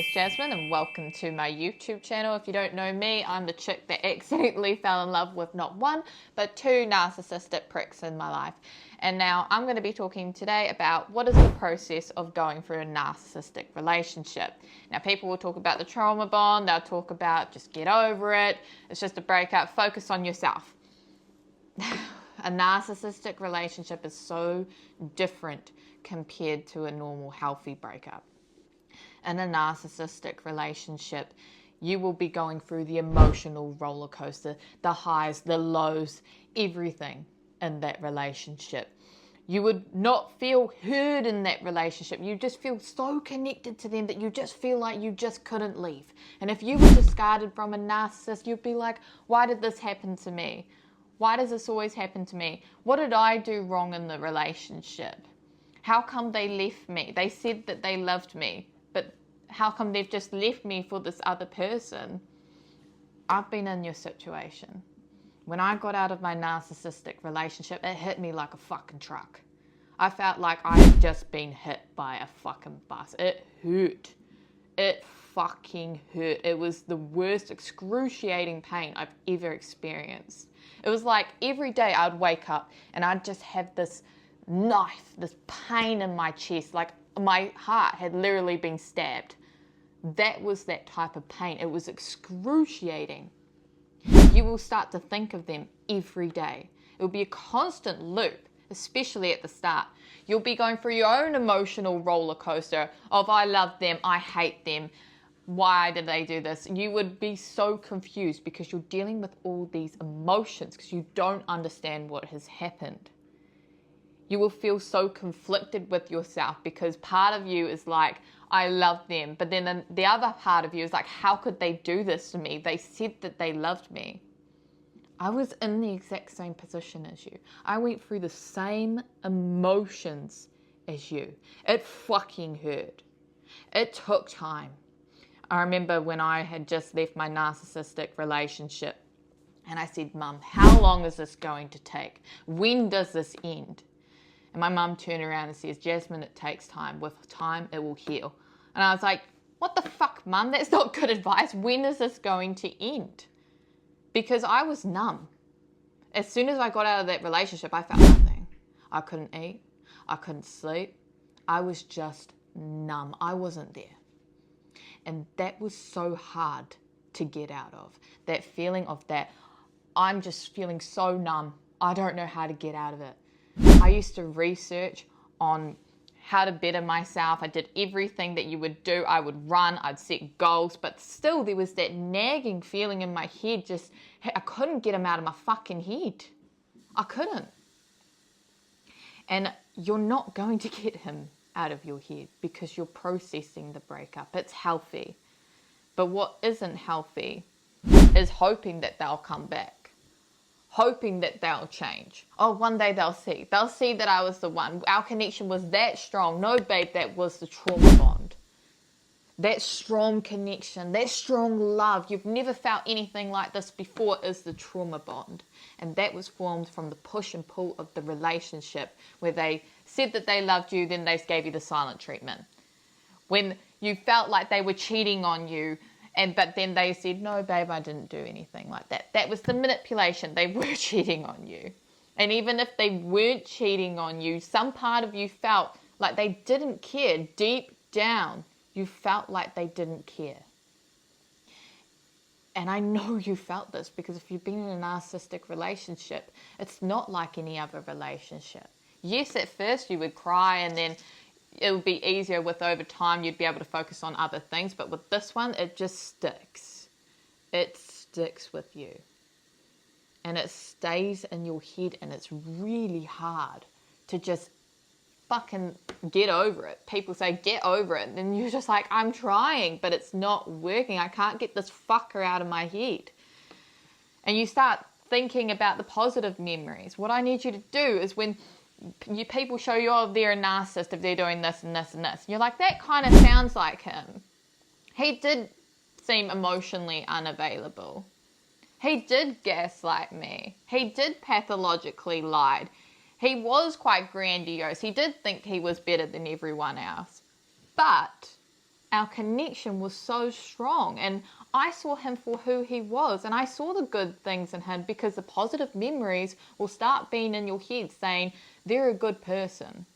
is Jasmine and welcome to my YouTube channel. If you don't know me, I'm the chick that accidentally fell in love with not one, but two narcissistic pricks in my life. And now I'm going to be talking today about what is the process of going through a narcissistic relationship. Now people will talk about the trauma bond, they'll talk about just get over it, it's just a breakup, focus on yourself. A narcissistic relationship is so different compared to a normal healthy breakup. In a narcissistic relationship, you will be going through the emotional roller coaster, the highs, the lows, everything in that relationship. You would not feel heard in that relationship. You just feel so connected to them that you just feel like you just couldn't leave. And if you were discarded from a narcissist, you'd be like, why did this happen to me? Why does this always happen to me? What did I do wrong in the relationship? How come they left me? They said that they loved me, but how come they've just left me for this other person? I've been in your situation. When I got out of my narcissistic relationship, it hit me like a fucking truck. I felt like I had just been hit by a fucking bus. It hurt. It fucking hurt. It was the worst excruciating pain I've ever experienced. It was like every day I'd wake up and I'd just have this knife, this pain in my chest, like my heart had literally been stabbed. That was that type of pain. It was excruciating. You will start to think of them every day. It will be a constant loop, especially at the start. You'll be going through your own emotional roller coaster of I love them, I hate them, why did they do this? You would be so confused because you're dealing with all these emotions because you don't understand what has happened. You will feel so conflicted with yourself because part of you is like, I love them. But then the other part of you is like, how could they do this to me? They said that they loved me. I was in the exact same position as you. I went through the same emotions as you. It fucking hurt. It took time. I remember when I had just left my narcissistic relationship and I said, Mum, how long is this going to take? When does this end? And my mum turned around and says, Jasmine, it takes time. With time, it will heal. And I was like, what the fuck, Mum? That's not good advice. When is this going to end? Because I was numb. As soon as I got out of that relationship, I felt nothing. I couldn't eat. I couldn't sleep. I was just numb. I wasn't there. And that was so hard to get out of. That feeling of that, I'm just feeling so numb. I don't know how to get out of it. I used to research on how to better myself. I did everything that you would do. I would run, I'd set goals, but still there was that nagging feeling in my head. I couldn't get him out of my fucking head. I couldn't. And you're not going to get him out of your head because you're processing the breakup. It's healthy. But what isn't healthy is hoping that they'll come back. Hoping that they'll change. Oh, one day they'll see. They'll see that I was the one. Our connection was that strong. No, babe, that was the trauma bond. That strong connection, that strong love. You've never felt anything like this before is the trauma bond. And that was formed from the push and pull of the relationship where they said that they loved you, then they gave you the silent treatment. When you felt like they were cheating on you, but then they said, no, babe, I didn't do anything like that. That was the manipulation. They were cheating on you. And even if they weren't cheating on you, some part of you felt like they didn't care. Deep down, you felt like they didn't care. And I know you felt this because if you've been in a narcissistic relationship, it's not like any other relationship. Yes, at first you would cry and then it would be easier with over time. You'd be able to focus on other things. But with this one, it just sticks. It sticks with you. And it stays in your head. And it's really hard to just fucking get over it. People say, get over it. And you're just like, I'm trying, but it's not working. I can't get this fucker out of my head. And you start thinking about the positive memories. What I need you to do is when people show you, oh, they're a narcissist if they're doing this and this and this. And you're like, that kind of sounds like him. He did seem emotionally unavailable. He did gaslight me. He did pathologically lie. He was quite grandiose. He did think he was better than everyone else. But our connection was so strong, and I saw him for who he was, and I saw the good things in him, because the positive memories will start being in your head saying, they're a good person.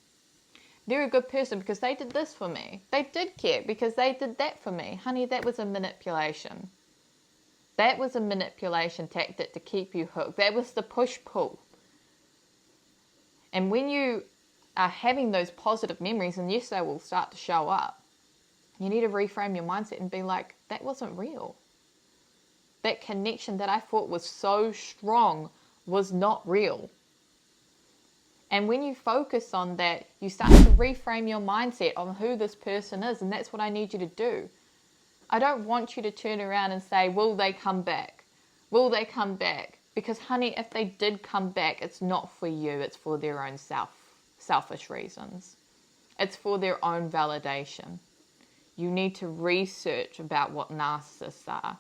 They're a good person because they did this for me. They did care because they did that for me. Honey, that was a manipulation. That was a manipulation tactic to keep you hooked. That was the push-pull. And when you are having those positive memories, and yes, they will start to show up, you need to reframe your mindset and be like, that wasn't real. That connection that I thought was so strong was not real. And when you focus on that, you start to reframe your mindset on who this person is. And that's what I need you to do. I don't want you to turn around and say, will they come back? Will they come back? Because, honey, if they did come back, it's not for you. It's for their own selfish reasons. It's for their own validation. You need to research about what narcissists are.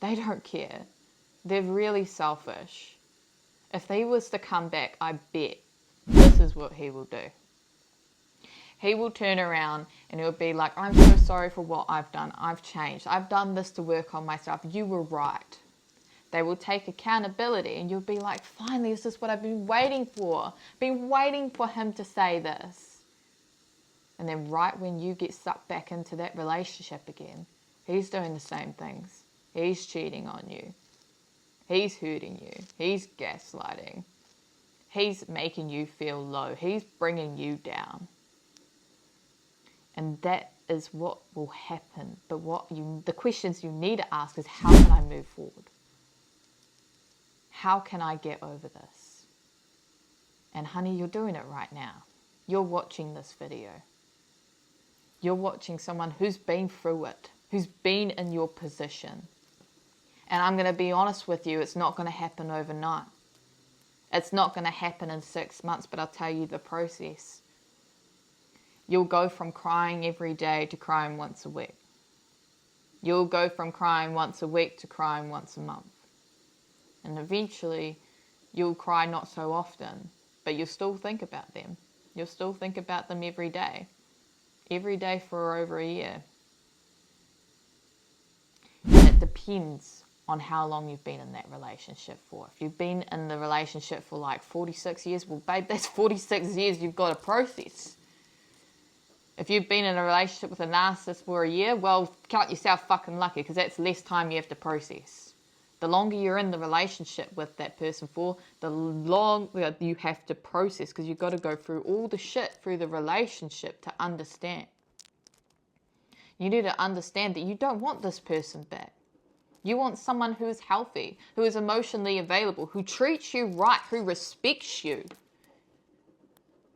They don't care. They're really selfish. If he was to come back, I bet this is what he will do. He will turn around and he'll be like, I'm so sorry for what I've done. I've changed. I've done this to work on myself. You were right. They will take accountability, and you'll be like, finally, this is what I've been waiting for. Been waiting for him to say this. And then right when you get sucked back into that relationship again, he's doing the same things. He's cheating on you. He's hurting you. He's gaslighting. He's making you feel low. He's bringing you down. And that is what will happen. But the questions you need to ask is, how can I move forward? How can I get over this? And honey, you're doing it right now. You're watching this video. You're watching someone who's been through it, who's been in your position. And I'm going to be honest with you, it's not going to happen overnight. It's not going to happen in 6 months, but I'll tell you the process. You'll go from crying every day to crying once a week. You'll go from crying once a week to crying once a month. And eventually, you'll cry not so often, but you'll still think about them. You'll still think about them every day for over a year. And it depends on how long you've been in that relationship for. If you've been in the relationship for like 46 years, well, babe, that's 46 years you've got to process. If you've been in a relationship with a narcissist for a year, well, count yourself fucking lucky, because that's less time you have to process. The longer you're in the relationship with that person for, the longer you have to process, because you've got to go through all the shit through the relationship to understand. You need to understand that you don't want this person back. You want someone who is healthy, who is emotionally available, who treats you right, who respects you.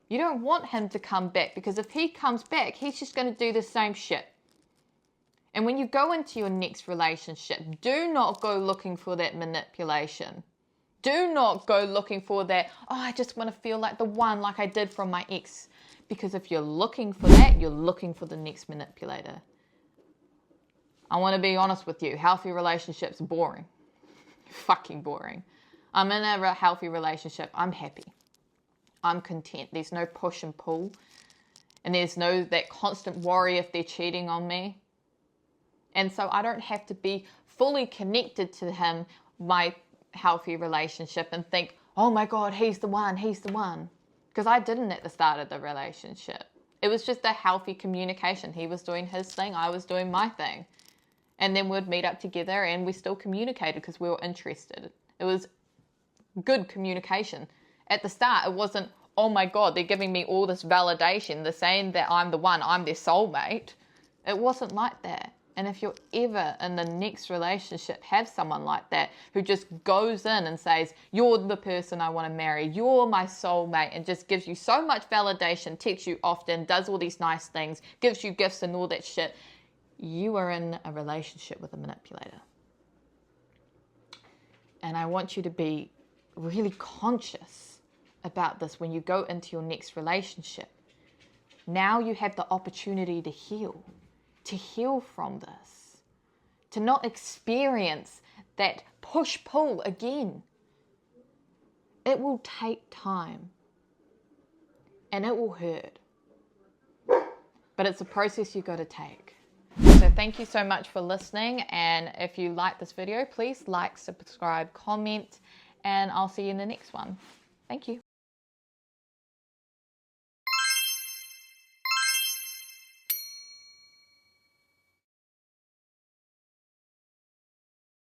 You don't want him to come back, because if he comes back, he's just going to do the same shit. And when you go into your next relationship, do not go looking for that manipulation. Do not go looking for that, oh, I just want to feel like the one, like I did from my ex. Because if you're looking for that, you're looking for the next manipulator. I want to be honest with you. Healthy relationships are boring. Fucking boring. I'm in a healthy relationship. I'm happy. I'm content. There's no push and pull. And there's no that constant worry if they're cheating on me. And so I don't have to be fully connected to him, my healthy relationship, and think, oh my God, he's the one, he's the one. Because I didn't at the start of the relationship. It was just a healthy communication. He was doing his thing, I was doing my thing. And then we'd meet up together and we still communicated because we were interested. It was good communication. At the start, it wasn't, oh my God, they're giving me all this validation. They're saying that I'm the one, I'm their soulmate. It wasn't like that. And if you're ever in the next relationship, have someone like that who just goes in and says, you're the person I want to marry, you're my soulmate, and just gives you so much validation, texts you often, does all these nice things, gives you gifts and all that shit, you are in a relationship with a manipulator. And I want you to be really conscious about this when you go into your next relationship. Now you have the opportunity to heal from this, to not experience that push-pull again. It will take time and it will hurt. but it's a process you've got to take. So thank you so much for listening, and if you like this video, please like, subscribe, comment, and I'll see you in the next one. Thank you.